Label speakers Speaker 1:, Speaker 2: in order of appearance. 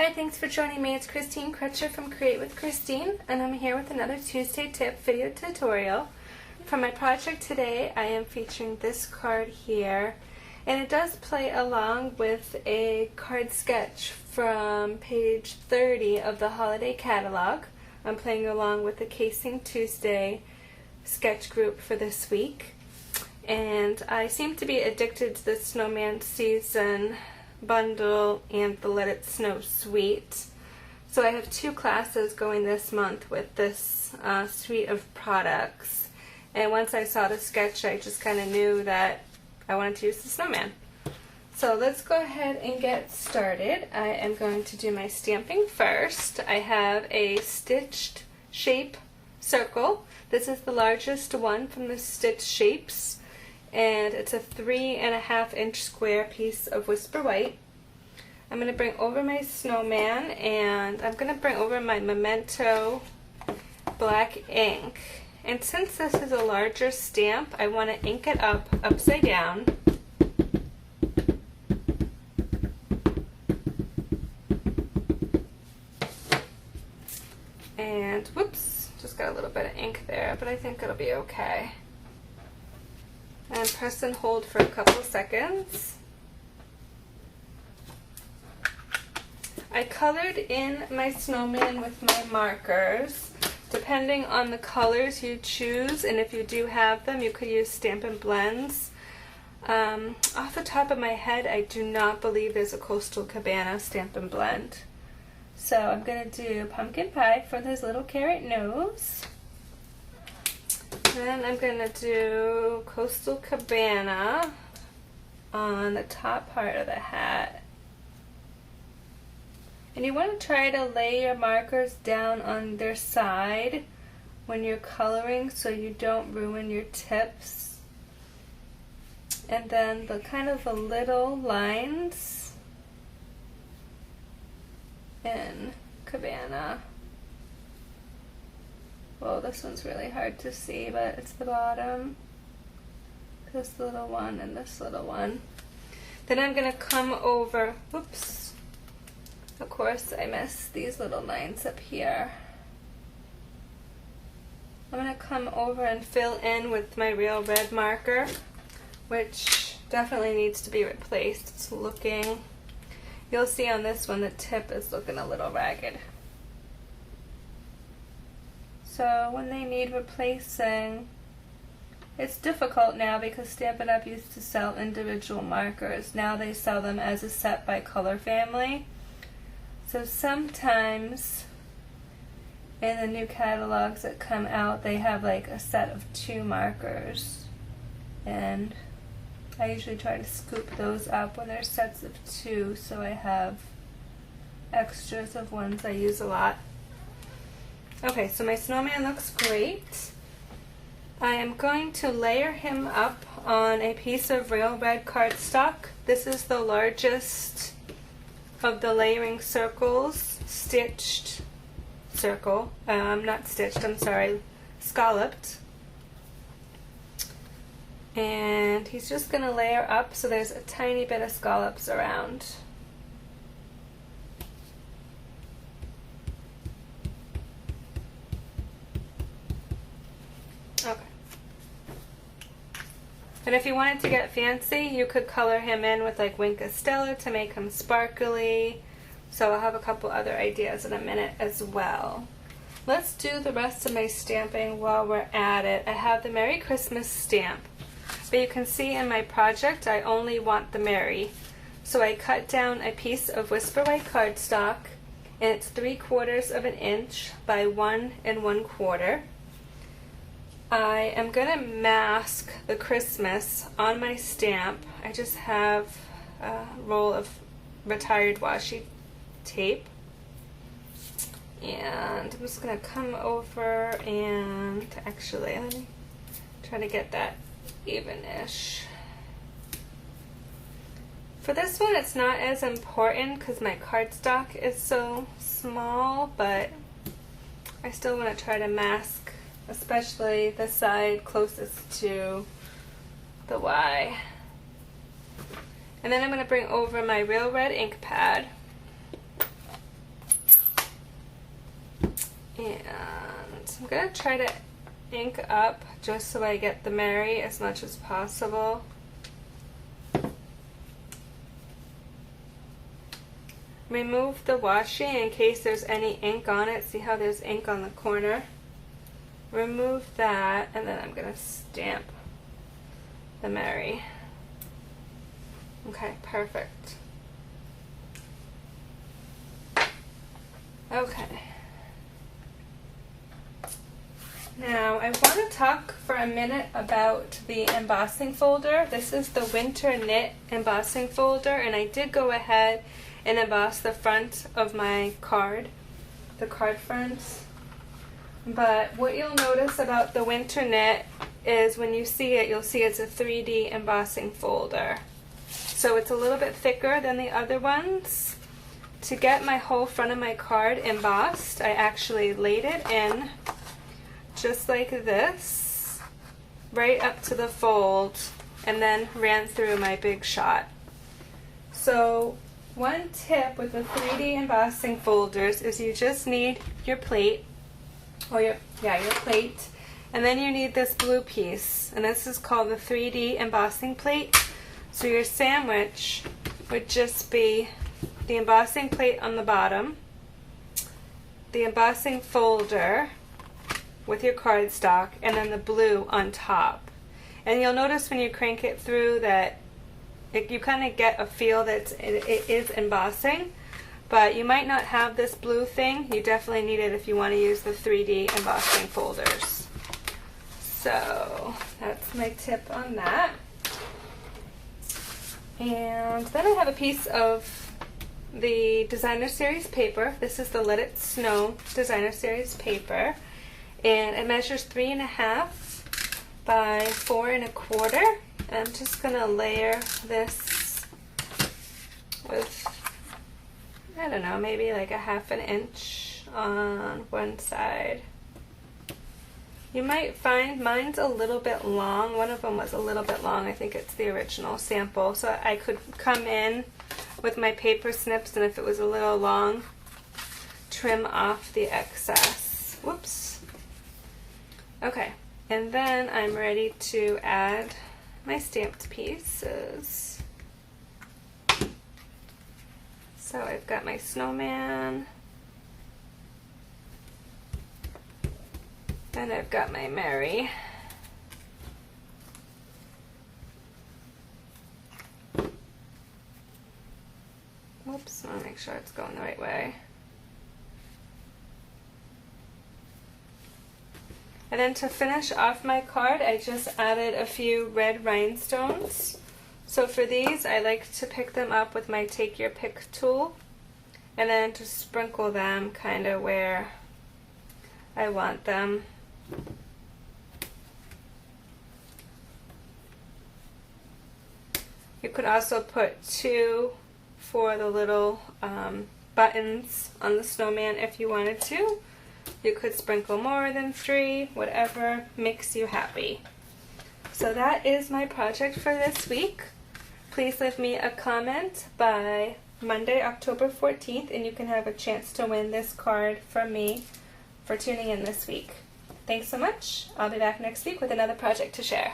Speaker 1: Hi, thanks for joining me. It's Christine Crutcher from Create with Christine, and I'm here with another Tuesday tip video tutorial. For my project today, I am featuring this card here, and it does play along with a card sketch from page 30 of the holiday catalog. I'm playing along with the Casing Tuesday sketch group for this week, and I seem to be addicted to the Snowman season bundle and the Let It Snow suite. So I have two classes going this month with this suite of products, and once I saw the sketch I just kind of knew that I wanted to use the snowman. So let's go ahead and get started. I am going to do my stamping first. I have a stitched shape circle. This is the largest one from the Stitch Shapes, and it's a 3.5 inch square piece of Whisper White. I'm going to bring over my snowman, and I'm going to bring over my Memento black ink. And since this is a larger stamp, I want to ink it up upside down. And whoops, just got a little bit of ink there, but I think it'll be okay. And press and hold for a couple seconds. I colored in my snowman with my markers. Depending on the colors you choose, and if you do have them, you could use Stampin' Blends. Off the top of my head, I do not believe there's a Coastal Cabana Stampin' Blend. So I'm going to do pumpkin pie for this little carrot nose. Then I'm going to do Coastal Cabana on the top part of the hat. And you want to try to lay your markers down on their side when you're coloring so you don't ruin your tips. And then the kind of the little lines in Cabana. Well, this one's really hard to see, but it's the bottom. This little one and this little one. Then I'm going to come over, whoops, of course I missed these little lines up here. I'm going to come over and fill in with my real red marker, which definitely needs to be replaced. It's looking, you'll see on this one the tip is looking a little ragged. So when they need replacing, it's difficult now because Stampin' Up! Used to sell individual markers. Now they sell them as a set by color family. So sometimes in the new catalogs that come out, they have like a set of 2 markers. And I usually try to scoop those up when they're sets of 2, so I have extras of ones I use a lot. Okay, so my snowman looks great. I am going to layer him up on a piece of real red cardstock. This is the largest of the layering circles, stitched circle, not stitched, I'm sorry, scalloped. And he's just going to layer up so there's a tiny bit of scallops around. Okay. And if you wanted to get fancy, you could color him in with like Wink Estella to make him sparkly. So I'll have a couple other ideas in a minute as well. Let's do the rest of my stamping while we're at it. I have the Merry Christmas stamp. But you can see in my project I only want the Merry. So I cut down a piece of Whisper White cardstock, and it's 3/4 inch by 1 1/4. I am going to mask the Christmas on my stamp. I just have a roll of retired washi tape. And I'm just going to come over and actually, let me try to get that even-ish. For this one it's not as important because my cardstock is so small, but I still want to try to mask especially the side closest to the Y. And then I'm going to bring over my real red ink pad And I'm going to try to ink up just so I get the Mary as much as possible. Remove the washi in case there's any ink on it. See how there's ink on the corner? Remove that, and then I'm going to stamp the Mary. Okay, perfect. Okay. Now I want to talk for a minute about the embossing folder. This is the Winter Knit embossing folder, and I did go ahead and emboss the front of my card, the card fronts. But what you'll notice about the Winter Knit is when you see it, you'll see it's a 3D embossing folder. So it's a little bit thicker than the other ones. To get my whole front of my card embossed, I actually laid it in just like this, right up to the fold, and then ran through my big shot. So one tip with the 3D embossing folders is you just need your plate, or your plate, and then you need this blue piece, and this is called the 3D embossing plate. So your sandwich would just be the embossing plate on the bottom, the embossing folder with your cardstock, and then the blue on top. And you'll notice when you crank it through that you kind of get a feel that it is embossing, but you might not have this blue thing. You definitely need it if you want to use the 3D embossing folders. So that's my tip on that. And then I have a piece of the Designer Series paper. This is the Let It Snow Designer Series paper, and it measures 3.5 by 4 1/4. And I'm just going to layer this with, I don't know, maybe like a 1/2 inch on one side. You might find mine's a little bit long. One of them was a little bit long. I think it's the original sample. So I could come in with my paper snips, and if it was a little long, trim off the excess. Whoops. Okay, and then I'm ready to add my stamped pieces. So I've got my snowman, and I've got my Mary. Whoops, I want to make sure it's going the right way. And then to finish off my card, I just added a few red rhinestones. So for these, I like to pick them up with my Take Your Pick tool, and then to sprinkle them kind of where I want them. You could also put 2 for the little buttons on the snowman if you wanted to. You could sprinkle more than 3, whatever makes you happy. So that is my project for this week. Please leave me a comment by Monday, October 14th, and you can have a chance to win this card from me for tuning in this week. Thanks so much. I'll be back next week with another project to share.